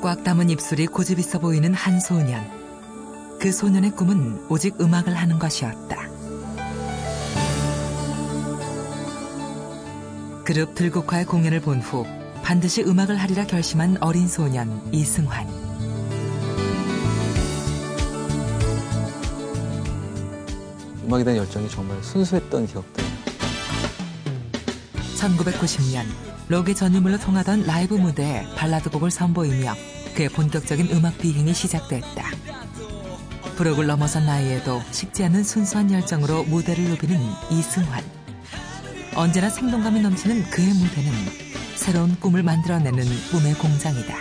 꽉 담은 입술이 고집 있어 보이는 한 소년. 그 소년의 꿈은 오직 음악을 하는 것이었다. 그룹 들국화의 공연을 본 후 반드시 음악을 하리라 결심한 어린 소년 이승환. 음악에 대한 열정이 정말 순수했던 기억들. 1990년 록의 전유물로 통하던 라이브 무대에 발라드곡을 선보이며 그의 본격적인 음악 비행이 시작됐다. 부록을 넘어선 나이에도 식지 않는 순수한 열정으로 무대를 누비는 이승환. 언제나 생동감이 넘치는 그의 무대는 새로운 꿈을 만들어내는 꿈의 공장이다.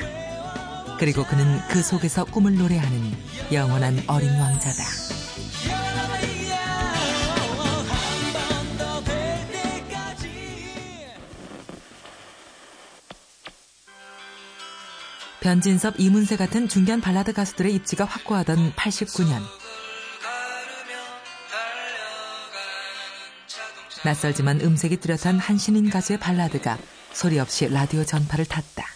그리고 그는 그 속에서 꿈을 노래하는 영원한 어린 왕자다. 변진섭, 이문세 같은 중견 발라드 가수들의 입지가 확고하던 89년. 낯설지만 음색이 뚜렷한 한 신인 가수의 발라드가 소리 없이 라디오 전파를 탔다.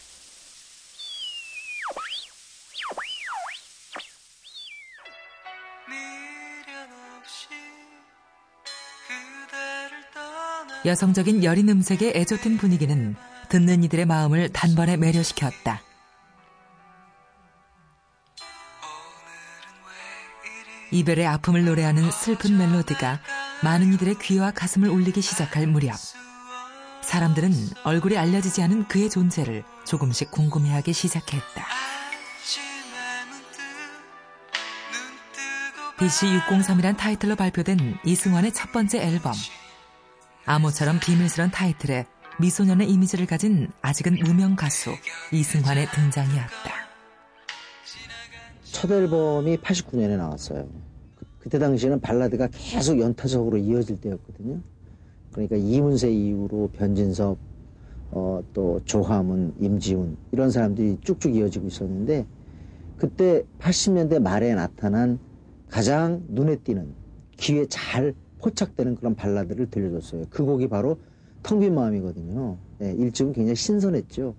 여성적인 여린 음색의 애조튼 분위기는 듣는 이들의 마음을 단번에 매료시켰다. 이별의 아픔을 노래하는 슬픈 멜로디가 많은 이들의 귀와 가슴을 울리기 시작할 무렵, 사람들은 얼굴이 알려지지 않은 그의 존재를 조금씩 궁금해하기 시작했다. BC603이란 타이틀로 발표된 이승환의 첫 번째 앨범. 암호처럼 비밀스런 타이틀에 미소년의 이미지를 가진 아직은 무명 가수 이승환의 등장이었다. 첫 앨범이 89년에 나왔어요. 그때 당시에는 발라드가 계속 연타적으로 이어질 때였거든요. 그러니까 이문세 이후로 변진섭, 또 조화문, 임지훈 이런 사람들이 쭉쭉 이어지고 있었는데, 그때 80년대 말에 나타난 가장 눈에 띄는, 귀에 잘 포착되는 그런 발라드를 들려줬어요. 그 곡이 바로 텅 빈 마음이거든요. 네, 일찍은 굉장히 신선했죠.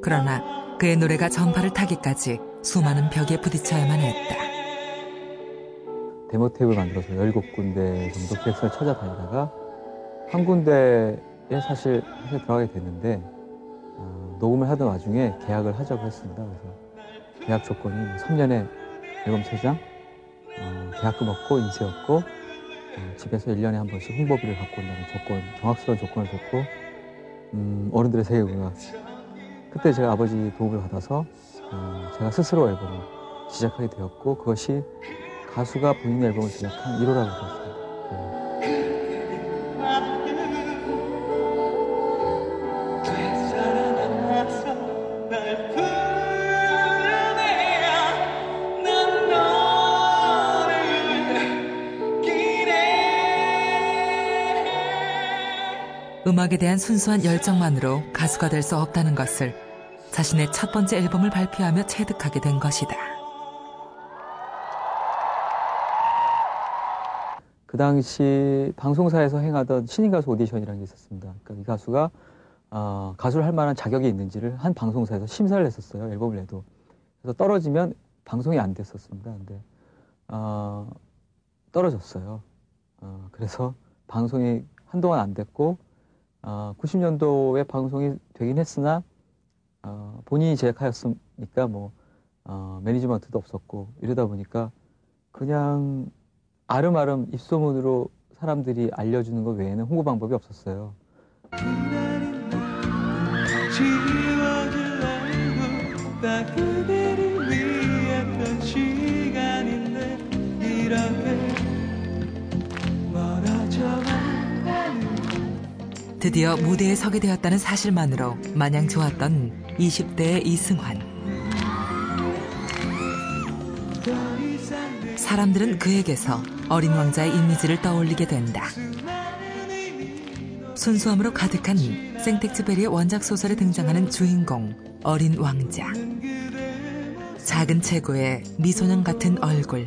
그러나 그의 노래가 전파를 타기까지 수많은 벽에 부딪혀야만 했다. 데모 테이프를 만들어서 17군데 정도 기획사를 찾아다니다가 한 군데에 사실 들어가게 됐는데, 녹음을 하던 와중에 계약을 하자고 했습니다. 그래서 계약 조건이 3년에 앨범 3장, 계약금 없고 인세 없고, 집에서 1년에 한 번씩 홍보비를 갖고 온다는 조건, 경악스러운 조건을 줬고, 어른들의 세계공학. 그때 제가 아버지 도움을 받아서 제가 스스로 앨범을 시작하게 되었고, 그것이 가수가 본인 앨범을 제작한 1호라고 그랬습니다. 음악에 대한 순수한 열정만으로 가수가 될 수 없다는 것을 자신의 첫 번째 앨범을 발표하며 체득하게 된 것이다. 그 당시 방송사에서 행하던 신인 가수 오디션이라는 게 있었습니다. 그러니까 이 가수가 가수를 할 만한 자격이 있는지를 한 방송사에서 심사를 했었어요. 앨범을 내도. 그래서 떨어지면 방송이 안 됐었습니다. 근데 떨어졌어요. 그래서 방송이 한동안 안 됐고, 90년도에 방송이 되긴 했으나 본인이 제작하였으니까 매니지먼트도 없었고, 이러다 보니까 그냥 아름아름 입소문으로 사람들이 알려주는 것 외에는 홍보 방법이 없었어요. 드디어 무대에 서게 되었다는 사실만으로 마냥 좋았던 20대의 이승환. 사람들은 그에게서 어린 왕자의 이미지를 떠올리게 된다. 순수함으로 가득한 생텍쥐페리의 원작 소설에 등장하는 주인공 어린 왕자. 작은 체구에 미소년 같은 얼굴,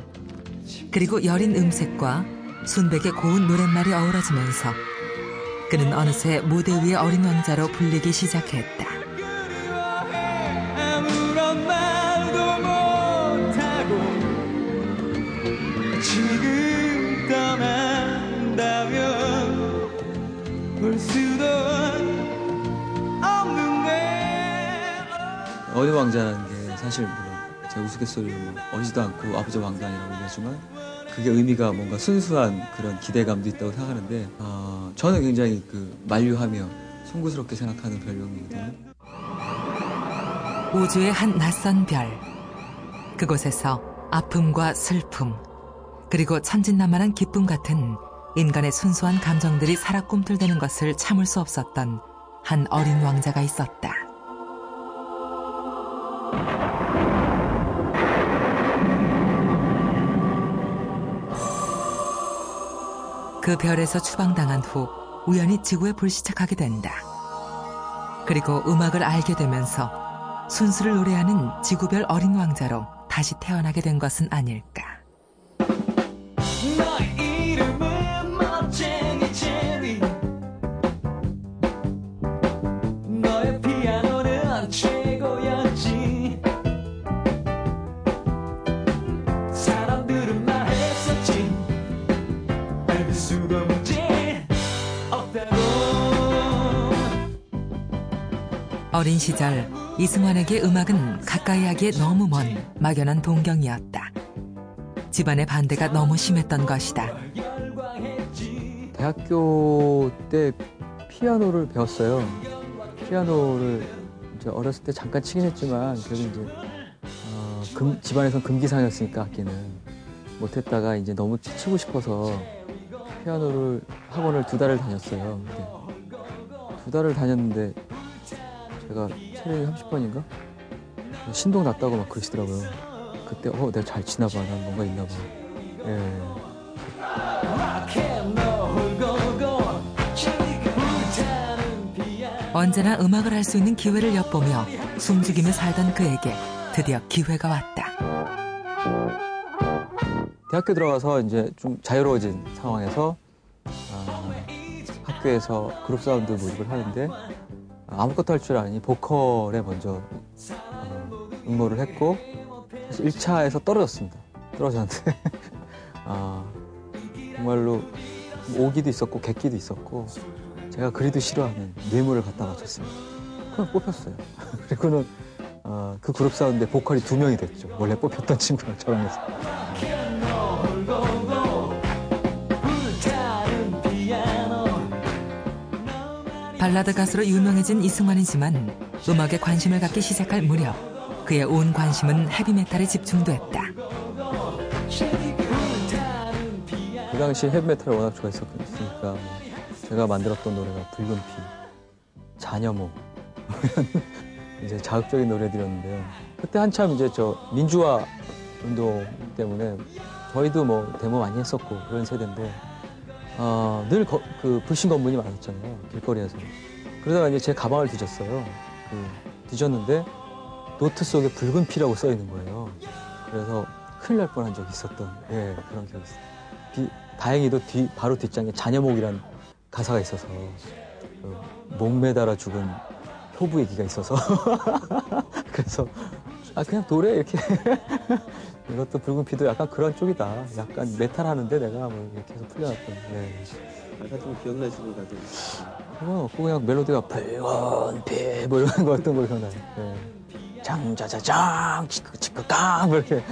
그리고 여린 음색과 순백의 고운 노랫말이 어우러지면서 그는 어느새 무대 위의 어린 왕자로 불리기 시작했다. 아무런 말도 못하고 지금 떠난다면 볼 수도 없는데. 어린 왕자라는 게 사실 물론 제 우스갯소리로 뭐 어리지도 않고 아버지 왕자이라고 얘기하지만 그게 의미가 뭔가 순수한 그런 기대감도 있다고 생각하는데 저는 굉장히 만류하며 송구스럽게 생각하는 별명이거든요. 우주의 한 낯선 별. 그곳에서 아픔과 슬픔, 그리고 천진난만한 기쁨 같은 인간의 순수한 감정들이 살아 꿈틀대는 것을 참을 수 없었던 한 어린 왕자가 있었다. 그 별에서 추방당한 후 우연히 지구에 불시착하게 된다. 그리고 음악을 알게 되면서 순수를 노래하는 지구별 어린 왕자로 다시 태어나게 된 것은 아닐까. 너의 이름은 멋쟁이 체리, 너의 피아노는 최고였지. 사람들은 말했었지, 알릴 수도 문제 없다고. 어린 시절 이승환에게 음악은 가까이 하기에 너무 먼 막연한 동경이었다. 집안의 반대가 너무 심했던 것이다. 대학교 때 피아노를 배웠어요. 피아노를 이제 어렸을 때 잠깐 치긴 했지만 그래도 이제 집안에선 금기상이었으니까 악기는 못했다가 이제 너무 치고 싶어서 피아노를 학원을 2달을 다녔어요. 근데 2달을 다녔는데 제가 체력이 30번인가? 신동 났다고 막 그러시더라고요. 그때 내가 잘 치나 봐. 난 뭔가 있나 봐. 예. 언제나 음악을 할 수 있는 기회를 엿보며 숨죽이며 살던 그에게 드디어 기회가 왔다. 대학교 들어가서 이제 좀 자유로워진 상황에서 학교에서 그룹 사운드 모집을 하는데 아무것도 할 줄 아니 보컬에 먼저 응모를 했고 사실 1차에서 떨어졌습니다. 떨어졌는데 정말로 오기도 있었고 객기도 있었고 제가 그리도 싫어하는 뇌물을 갖다 맞췄습니다. 그럼 뽑혔어요. 그리고는 그 그룹 사운드에 보컬이 2명이 됐죠. 원래 뽑혔던 친구랑 저랑 해서. 발라드 가수로 유명해진 이승환이지만 음악에 관심을 갖기 시작할 무렵 그의 온 관심은 헤비메탈에 집중됐다. 그 당시 헤비메탈을 워낙 좋아했었으니까 제가 만들었던 노래가 붉은 피, 잔여모 이제 자극적인 노래들이었는데요. 그때 한참 이제 민주화 운동 때문에 저희도 뭐 데모 많이 했었고 그런 세대인데 늘 불신 검문이 많았잖아요. 길거리에서. 그러다가 이제 제 가방을 뒤졌어요. 뒤졌는데 노트 속에 붉은 피라고 써 있는 거예요. 그래서 큰일 날 뻔한 적이 있었던 그런 기억이 있어요. 다행히도 바로 뒷장에 잔여목이란 가사가 있어서 목 매달아 죽은 효부 얘기가 있어서 그래서 그냥 노래 이렇게 이것도 붉은 피도 약간 그런 쪽이다. 약간 메탈 하는데 내가 뭐 이렇게 해서 풀려났던. 가사 좀 기억나시는 가사 있어요? 그건 없고 그냥 멜로디가 붉은 피 뭐 이런 거 어떤 거 기억나요. 장자자장 치크치크깡 뭐 이렇게.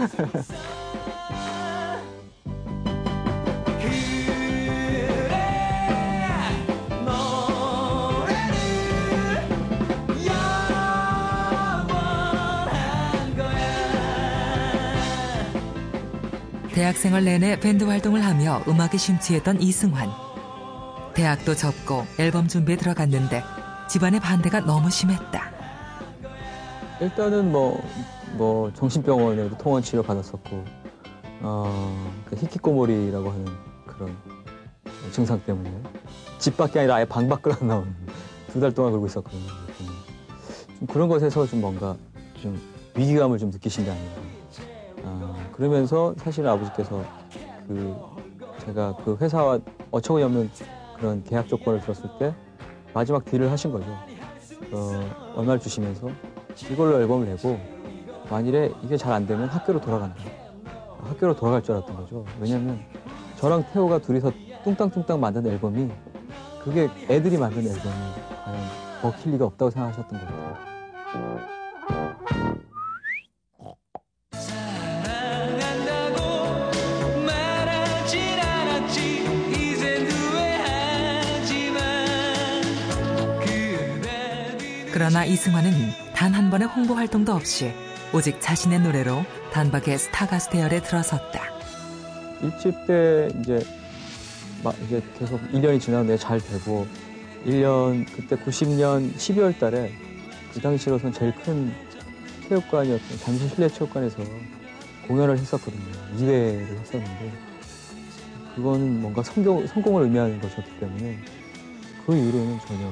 대학생활 내내 밴드 활동을 하며 음악에 심취했던 이승환. 대학도 접고 앨범 준비에 들어갔는데 집안의 반대가 너무 심했다. 일단은 뭐 정신병원에도 통원 치료 받았었고 히키코모리라고 하는 그런 증상 때문에 집 밖이 아니라 아예 방 밖으로 안 나오는 2달 동안 그러고 있었거든요. 좀 그런 것에서 좀 뭔가 좀 위기감을 좀 느끼신 게 아닌가. 그러면서 사실 아버지께서 제가 그 회사와 어처구니 없는 그런 계약 조건을 들었을 때 마지막 딜을 하신 거죠. 얼마를 주시면서 이걸로 앨범을 내고 만일에 이게 잘 안 되면 학교로 돌아간다. 학교로 돌아갈 줄 알았던 거죠. 왜냐면 저랑 태호가 둘이서 뚱땅뚱땅 만든 앨범이 그게 애들이 만든 앨범이 과연 먹힐 리가 없다고 생각하셨던 것 같아요. 사랑한다고 말하진 않았지 이젠 후회하지만 그대 그러나 이승환은 단 한 번의 홍보 활동도 없이 오직 자신의 노래로 단박에 스타 가수 대열에 들어섰다. 1집 때 이제 계속 1년이 지났는데 잘 되고 1년 그때 90년 12월 달에 그 당시로선 제일 큰 체육관이었던 잠실 실내 체육관에서 공연을 했었거든요. 2회를 했었는데 그거는 뭔가 성공을 의미하는 것이었기 때문에 그 이후로는 전혀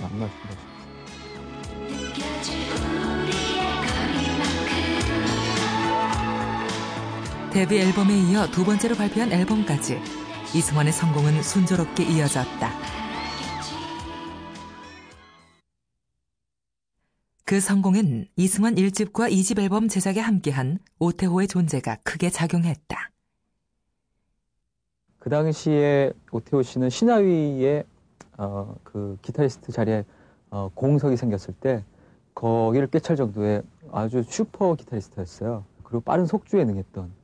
만날 수가 없었어요. 데뷔 앨범에 이어 2번째로 발표한 앨범까지 이승환의 성공은 순조롭게 이어졌다. 그 성공엔 이승환 1집과 2집 앨범 제작에 함께한 오태호의 존재가 크게 작용했다. 그 당시에 오태호 씨는 신하위의 그 기타리스트 자리에 공석이 생겼을 때 거기를 꿰찰 정도의 아주 슈퍼 기타리스트였어요. 그리고 빠른 속주에 능했던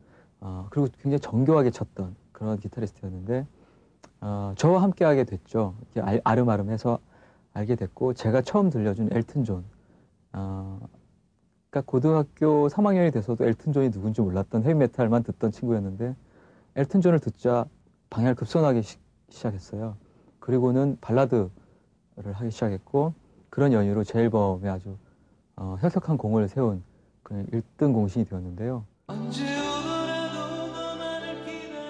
그리고 굉장히 정교하게 쳤던 그런 기타리스트였는데 저와 함께 하게 됐죠. 아름아름해서 알게 됐고 제가 처음 들려준 엘튼 존 그러니까 고등학교 3학년이 돼서도 엘튼 존이 누군지 몰랐던 헤비메탈만 듣던 친구였는데 엘튼 존을 듣자 방향을 급선하기 시작했어요. 그리고는 발라드를 하기 시작했고 그런 연유로 제 앨범에 아주 혁혁한 공을 세운 그 1등 공신이 되었는데요.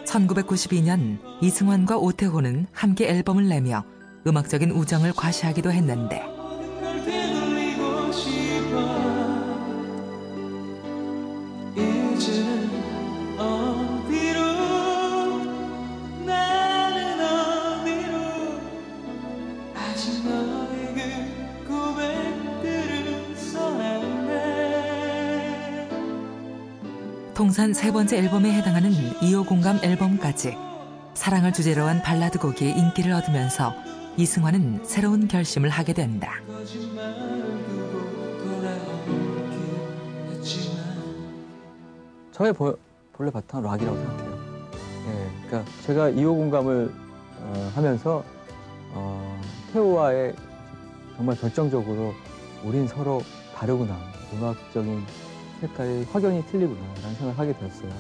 1992년 이승환과 오태호는 함께 앨범을 내며 음악적인 우정을 과시하기도 했는데 널 되돌리고 싶어 이제는 어디로 나는 어디로 아직 너의 그 고백들은 써놨네 통산 3번째 앨범에 해당하는 2호 공감 앨범까지 사랑을 주제로 한 발라드 곡이 인기를 얻으면서 이승환은 새로운 결심을 하게 된다. 거짓말을 두고 돌아오긴 했지만 저의 본래 바탕은 락이라고 생각해요. 그러니까 제가 2호 공감을 하면서 태호와의 정말 결정적으로 우린 서로 다르구나. 음악적인 색깔이 확연히 틀리구나라는 생각을 하게 되었어요.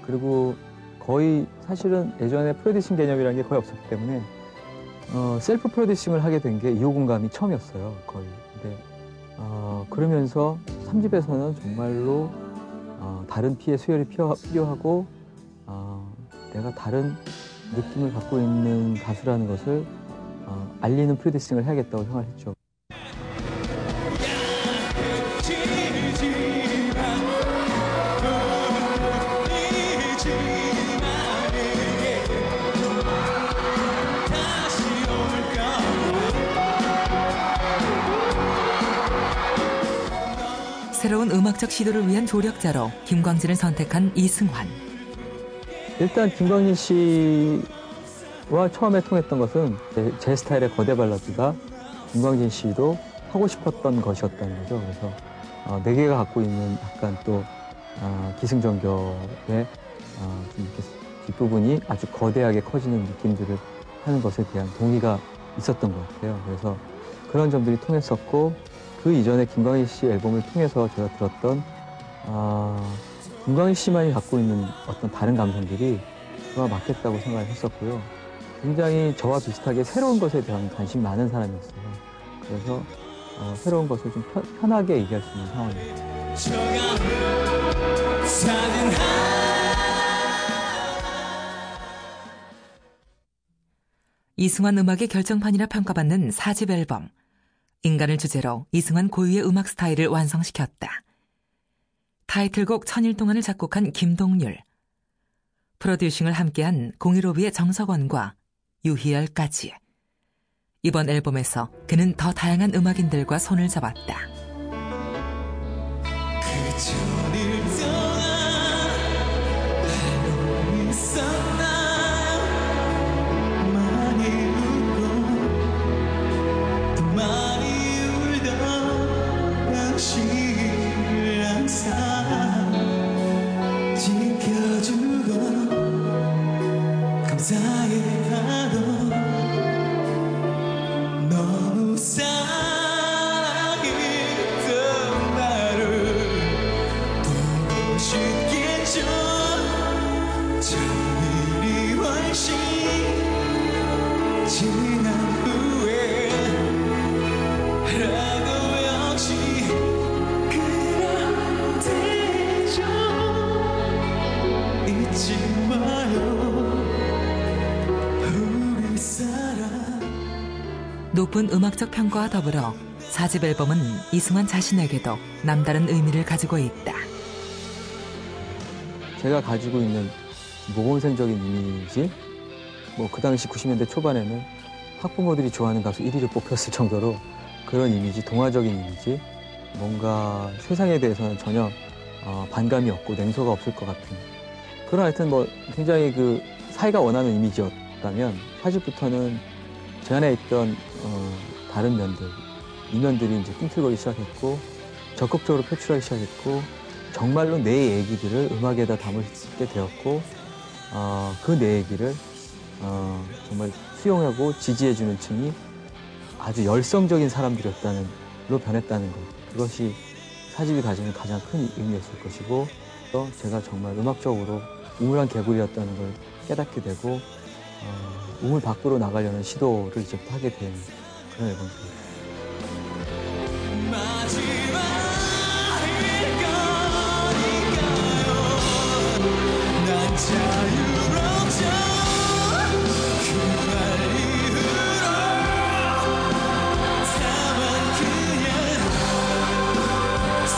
그리고 거의 사실은 예전에 프로듀싱 개념이라는 게 거의 없었기 때문에 셀프 프로듀싱을 하게 된 게 2호 공감이 처음이었어요. 거의. 근데 그러면서 3집에서는 정말로 다른 피의 수혈이 필요하고 내가 다른 느낌을 갖고 있는 가수라는 것을 알리는 프로듀싱을 해야겠다고 생각을 했죠. 새로운 음악적 시도를 위한 조력자로 김광진을 선택한 이승환. 일단 김광진 씨와 처음에 통했던 것은 제 스타일의 거대 발라드가 김광진 씨도 하고 싶었던 것이었다는 거죠. 그래서 네 개가 갖고 있는 약간 또 기승전결의 좀 이렇게 뒷부분이 아주 거대하게 커지는 느낌들을 하는 것에 대한 동의가 있었던 것 같아요. 그래서 그런 점들이 통했었고 그 이전에 김광진 씨 앨범을 통해서 제가 들었던 김광진 씨만이 갖고 있는 어떤 다른 감성들이 저와 맞겠다고 생각을 했었고요. 굉장히 저와 비슷하게 새로운 것에 대한 관심이 많은 사람이었어요. 그래서 새로운 것을 좀 편하게 얘기할 수 있는 상황이었어요. 이승환 음악의 결정판이라 평가받는 4집 앨범. 인간을 주제로 이승환 고유의 음악 스타일을 완성시켰다. 타이틀곡 천일 동안을 작곡한 김동률. 프로듀싱을 함께한 015B의 정석원과 유희열까지. 이번 앨범에서 그는 더 다양한 음악인들과 손을 잡았다. 그 천일 동안 알고 있었나요? 많이 웃고 또 많이 울던 당신을 항상 지켜주고 감사해하던 너무 사랑했던 나를 보고 싶겠죠. 천일이 훨씬 지난 후에 라고 역시 그런데죠. 잊지 마요 우리 사랑. 높은 음악적 평가와 더불어 4집 앨범은 이승환 자신에게도 남다른 의미를 가지고 있다. 제가 가지고 있는 모범생적인 이미지, 그 당시 90년대 초반에는 학부모들이 좋아하는 가수 1위를 뽑혔을 정도로 그런 이미지, 동화적인 이미지, 뭔가 세상에 대해서는 전혀 반감이 없고 냉소가 없을 것 같은 그런 하여튼 굉장히 그 사회가 원하는 이미지였다면 4집부터는 제 안에 있던 다른 면들, 이 면들이 이제 꿈틀거리기 시작했고 적극적으로 표출하기 시작했고 정말로 내 얘기들을 음악에다 담을 수 있게 되었고 그 내 얘기를 정말 수용하고 지지해주는 층이 아주 열성적인 사람들이었다는 로 변했다는 것. 그것이 4집이 가지는 가장 큰 의미였을 것이고 또 제가 정말 음악적으로 우물한 개구리였다는 걸 깨닫게 되고 우물 밖으로 나가려는 시도를 이제부터 하게 된 그런 앨범입니다. 난 자유롭죠. 그날 이후로 다만 그냥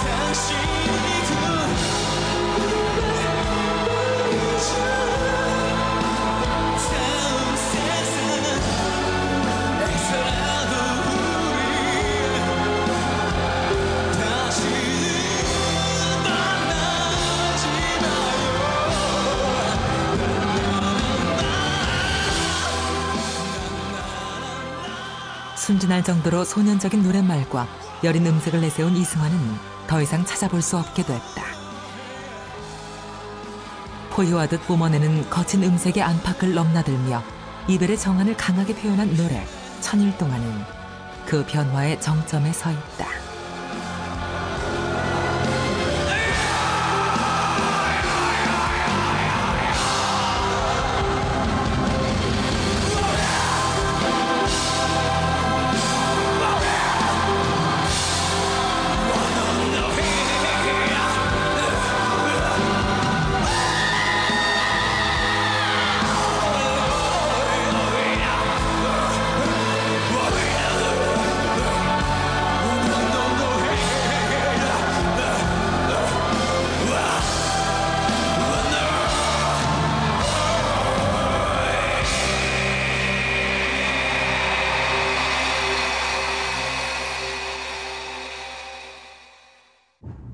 당신이 다음 세상에서라도 우리 다시는 만나지 마요. 순진할 정도로 소년적인 노랫말과 여린 음색을 내세운 이승환은 더 이상 찾아볼 수 없게 됐다. 포효하듯 뿜어내는 거친 음색의 안팎을 넘나들며 이별의 정한을 강하게 표현한 노래 천일 동안은 그 변화의 정점에 서 있다.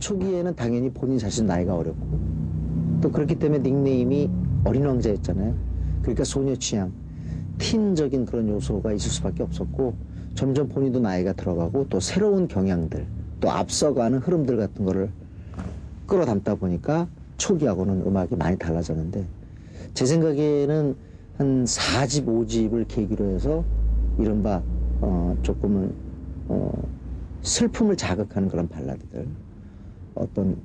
초기에는 당연히 본인 자신 나이가 어렸고 또 그렇기 때문에 닉네임이 어린 왕자였잖아요. 그러니까 소녀 취향, 틴적인 그런 요소가 있을 수밖에 없었고 점점 본인도 나이가 들어가고 또 새로운 경향들, 또 앞서가는 흐름들 같은 거를 끌어담다 보니까 초기하고는 음악이 많이 달라졌는데 제 생각에는 한 4집, 5집을 계기로 해서 이른바 조금은 슬픔을 자극하는 그런 발라드들, 어떤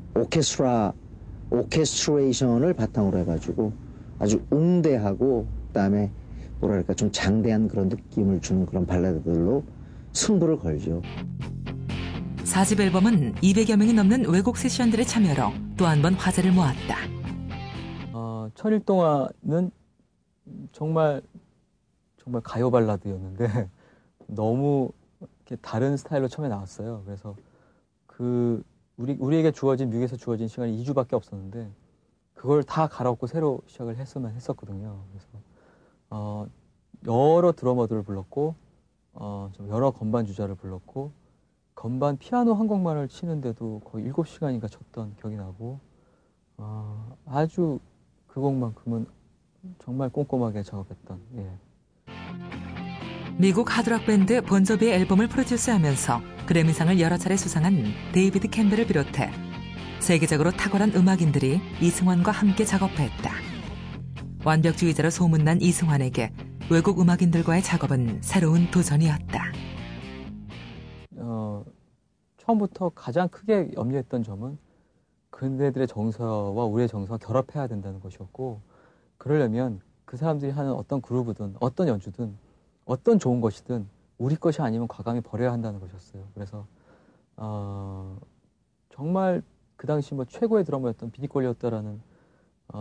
오케스트레이션을 바탕으로 해가지고 아주 웅대하고 그다음에 뭐랄까 좀 장대한 그런 느낌을 주는 그런 발라드들로 승부를 걸죠. 4집 앨범은 200여 명이 넘는 외국 세션들의 참여로 또 한 번 화제를 모았다. 천일 동안은 정말 정말 가요 발라드였는데 너무 이렇게 다른 스타일로 처음에 나왔어요. 그래서 우리에게 주어진 미국에서 주어진 시간이 2주밖에 없었는데 그걸 다 갈아엎고 새로 시작을 했으면 했었거든요. 그래서 여러 드러머들을 불렀고 좀 여러 건반 주자를 불렀고 건반 피아노 한 곡만을 치는데도 거의 7시간인가 쳤던 기억이 나고 아주 그 곡만큼은 정말 꼼꼼하게 작업했던 예. 미국 하드락 밴드 본조비의 앨범을 프로듀스하면서 그래미상을 여러 차례 수상한 데이비드 캠벨을 비롯해 세계적으로 탁월한 음악인들이 이승환과 함께 작업했다. 완벽주의자로 소문난 이승환에게 외국 음악인들과의 작업은 새로운 도전이었다. 처음부터 가장 크게 염려했던 점은 그네들의 정서와 우리의 정서가 결합해야 된다는 것이었고 그러려면 그 사람들이 하는 어떤 그루브든 어떤 연주든 어떤 좋은 것이든 우리 것이 아니면 과감히 버려야 한다는 것이었어요. 그래서 정말 그 당시 뭐 최고의 드러머였던 비니 꼴리였다라는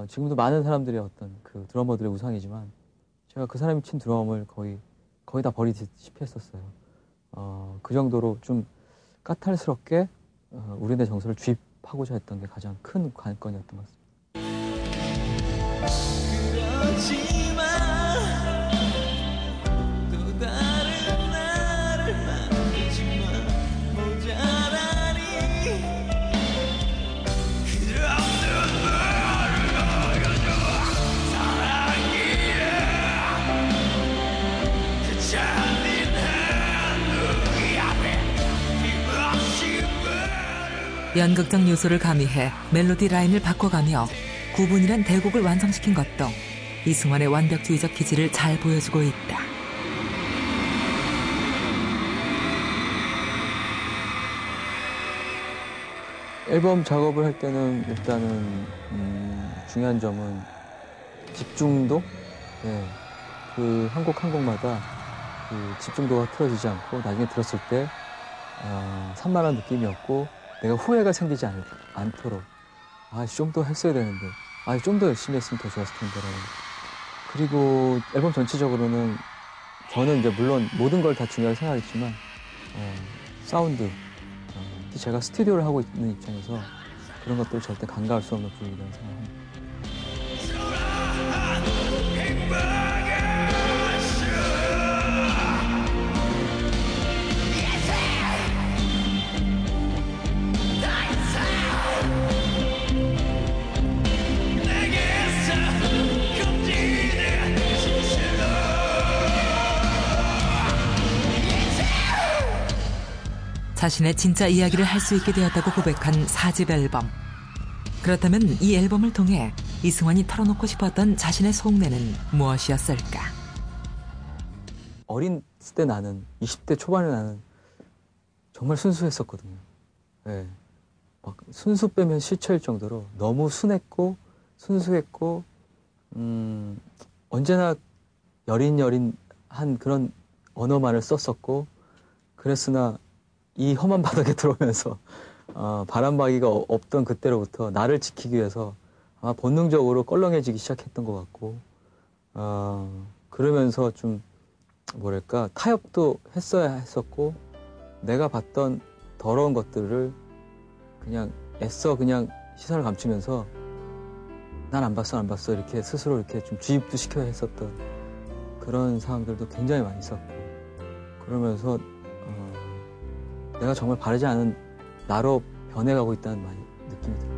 지금도 많은 사람들의 어떤 그 드러머들의 우상이지만 제가 그 사람이 친 드럼을 거의 다 버리듯이 했었어요. 그 정도로 좀 까탈스럽게 우리네 정서를 주입하고자 했던 게 가장 큰 관건이었던 것 같습니다. 그렇지만 또 다른 나를 만들지만 모자라니 그럼 눈물을 보여줘 사랑이야 그 잔인한 우리 앞에 힘없이 연극적 요소를 가미해 멜로디 라인을 바꿔가며 9분이란 대곡을 완성시킨 것도 이승환의 완벽주의적 기질을 잘 보여주고 있다. 앨범 작업을 할 때는 일단은 중요한 점은 집중도? 네. 그 한 곡 한 곡마다 그 집중도가 틀어지지 않고 나중에 들었을 때 산만한 느낌이었고 내가 후회가 생기지 않도록 좀 더 했어야 되는데 좀 더 열심히 했으면 더 좋았을 텐데라는. 그리고 앨범 전체적으로는 저는 이제 물론 모든 걸 다 중요하게 생각했지만 사운드, 제가 스튜디오를 하고 있는 입장에서 그런 것들 절대 간과할 수 없는 부분이라고 생각합니다. 자신의 진짜 이야기를 할 수 있게 되었다고 고백한 4집 앨범. 그렇다면 이 앨범을 통해 이승환이 털어놓고 싶었던 자신의 속내는 무엇이었을까? 어린 때 나는, 20대 초반에 나는 정말 순수했었거든요. 네. 막 순수 빼면 시체일 정도로 너무 순했고 순수했고 언제나 여린여린한 그런 언어만을 썼었고 그랬으나 이 험한 바닥에 들어오면서 바람막이가 없던 그때로부터 나를 지키기 위해서 아마 본능적으로 껄렁해지기 시작했던 것 같고 그러면서 좀 뭐랄까 타협도 했어야 했었고 내가 봤던 더러운 것들을 그냥 애써 그냥 시선을 감추면서 난 안 봤어 이렇게 스스로 이렇게 좀 주입도 시켜야 했었던 그런 상황들도 굉장히 많이 있었고 그러면서 내가 정말 바르지 않은 나로 변해가고 있다는 느낌이 들어요.